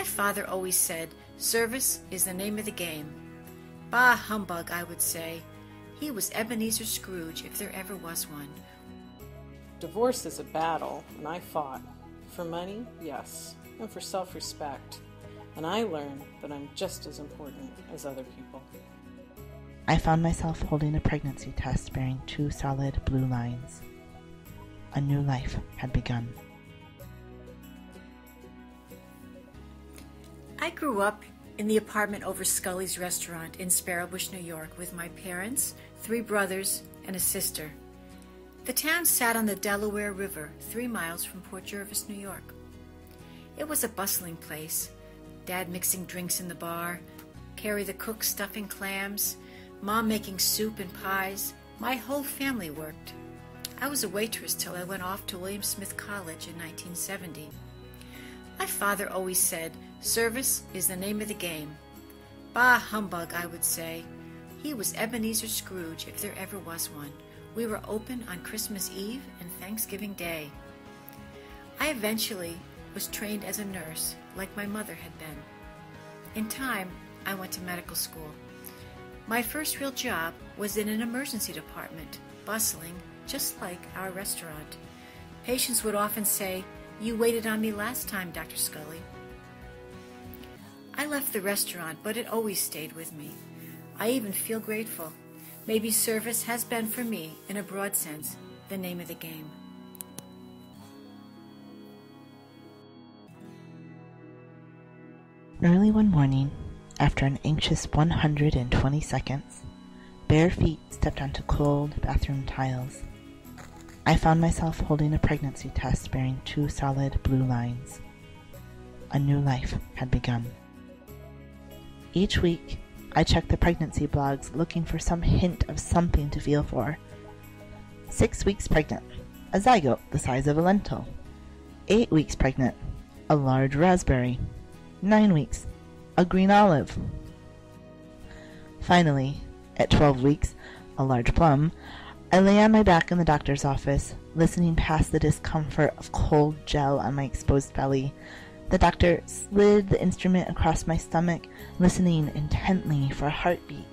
father always said, service is the name of the game. Bah, humbug, I would say. He was Ebenezer Scrooge, if there ever was one. Divorce is a battle, and I fought. For money, yes, and for self-respect. And I learned that I'm just as important as other people. I found myself holding a pregnancy test bearing 2 solid blue lines. A new life had begun. I grew up in the apartment over Scully's restaurant in Sparrowbush, New York, with my parents, 3 brothers, and a sister. The town sat on the Delaware River, 3 miles from Port Jervis, New York. It was a bustling place. Dad mixing drinks in the bar, Carrie the cook stuffing clams, Mom making soup and pies. My whole family worked. I was a waitress till I went off to William Smith College in 1970. My father always said, service is the name of the game. Bah, humbug, I would say. He was Ebenezer Scrooge, if there ever was one. We were open on Christmas Eve and Thanksgiving Day. I eventually was trained as a nurse, like my mother had been. In time, I went to medical school. My first real job was in an emergency department, bustling, just like our restaurant. Patients would often say, "You waited on me last time, Dr. Scully." I left the restaurant, but it always stayed with me. I even feel grateful. Maybe service has been for me, in a broad sense, the name of the game. Early one morning, after an anxious 120 seconds, bare feet stepped onto cold bathroom tiles. I found myself holding a pregnancy test bearing 2 solid blue lines. A new life had begun. Each week, I checked the pregnancy blogs looking for some hint of something to feel for. 6 weeks pregnant, a zygote the size of a lentil. 8 weeks pregnant, a large raspberry. 9 weeks, a green olive. Finally, at 12 weeks, a large plum, I lay on my back in the doctor's office, listening past the discomfort of cold gel on my exposed belly. The doctor slid the instrument across my stomach, listening intently for a heartbeat.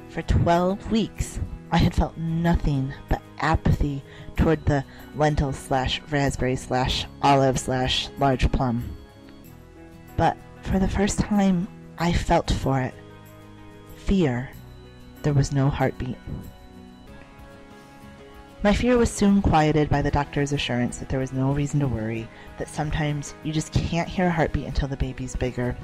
For 12 weeks, I had felt nothing but apathy toward the lentil/raspberry/olive/large plum. But for the first time, I felt for it. Fear. There was no heartbeat. My fear was soon quieted by the doctor's assurance that there was no reason to worry, that sometimes you just can't hear a heartbeat until the baby's bigger.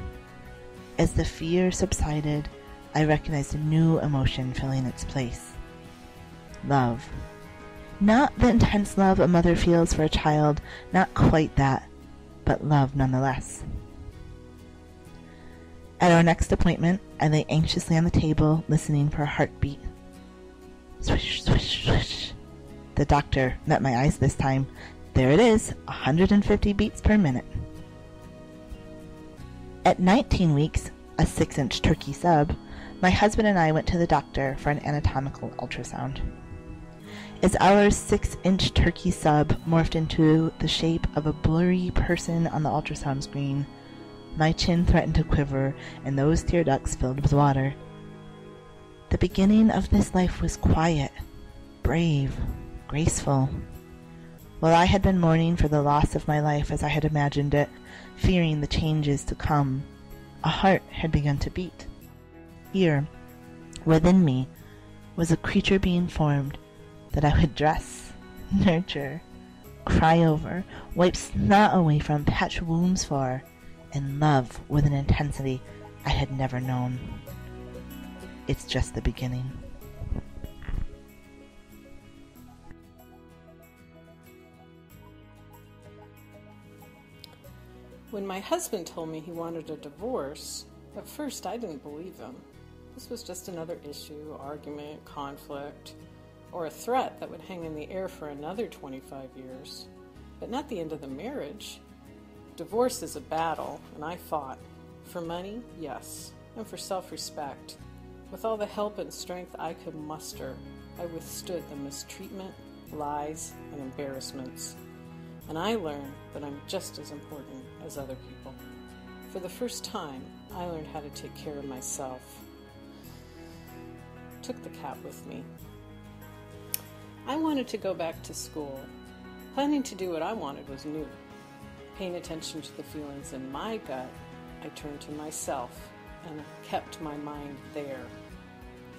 As the fear subsided, I recognized a new emotion filling its place. Love. Not the intense love a mother feels for a child, not quite that, but love nonetheless. At our next appointment, I lay anxiously on the table, listening for a heartbeat. Swish, swish, swish. The doctor met my eyes this time. There it is, 150 beats per minute. At 19 weeks, a 6-inch turkey sub, my husband and I went to the doctor for an anatomical ultrasound. As our 6-inch turkey sub morphed into the shape of a blurry person on the ultrasound screen, my chin threatened to quiver, and those tear ducts filled with water. The beginning of this life was quiet, brave, graceful. While I had been mourning for the loss of my life as I had imagined it, fearing the changes to come, a heart had begun to beat. Here, within me, was a creature being formed that I would dress, nurture, cry over, wipe snot away from, patch wounds for, and love with an intensity I had never known. It's just the beginning. When my husband told me he wanted a divorce, at first I didn't believe him. This was just another issue, argument, conflict, or a threat that would hang in the air for another 25 years, but not the end of the marriage. Divorce is a battle, and I fought. For money, yes, and for self-respect. With all the help and strength I could muster, I withstood the mistreatment, lies, and embarrassments. And I learned that I'm just as important as other people. For the first time, I learned how to take care of myself. Took the cat with me. I wanted to go back to school. Planning to do what I wanted was new. Paying attention to the feelings in my gut, I turned to myself and kept my mind there.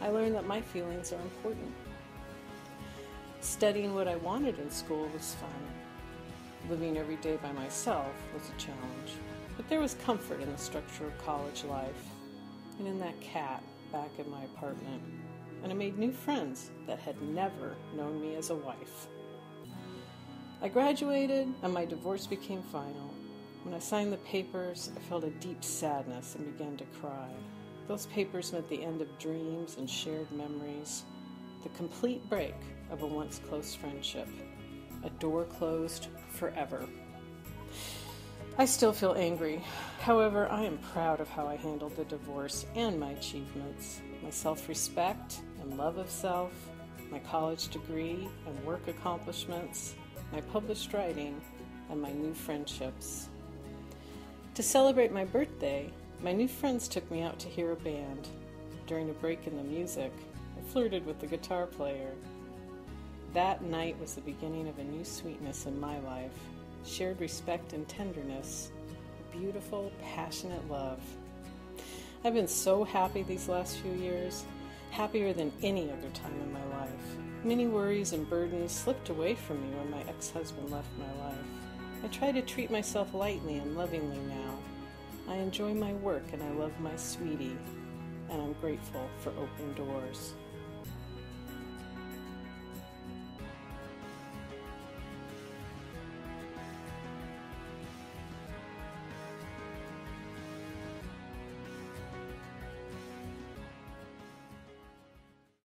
I learned that my feelings are important. Studying what I wanted in school was fun. Living every day by myself was a challenge. But there was comfort in the structure of college life and in that cat back in my apartment. And I made new friends that had never known me as a wife. I graduated and my divorce became final. When I signed the papers, I felt a deep sadness and began to cry. Those papers meant the end of dreams and shared memories, the complete break of a once close friendship, a door closed forever. I still feel angry. However, I am proud of how I handled the divorce and my achievements, my self-respect and love of self, my college degree and work accomplishments, my published writing, and my new friendships. To celebrate my birthday, my new friends took me out to hear a band. During a break in the music, I flirted with the guitar player. That night was the beginning of a new sweetness in my life, shared respect and tenderness, a beautiful, passionate love. I've been so happy these last few years, happier than any other time in my life. Many worries and burdens slipped away from me when my ex-husband left my life. I try to treat myself lightly and lovingly now. I enjoy my work and I love my sweetie, and I'm grateful for open doors.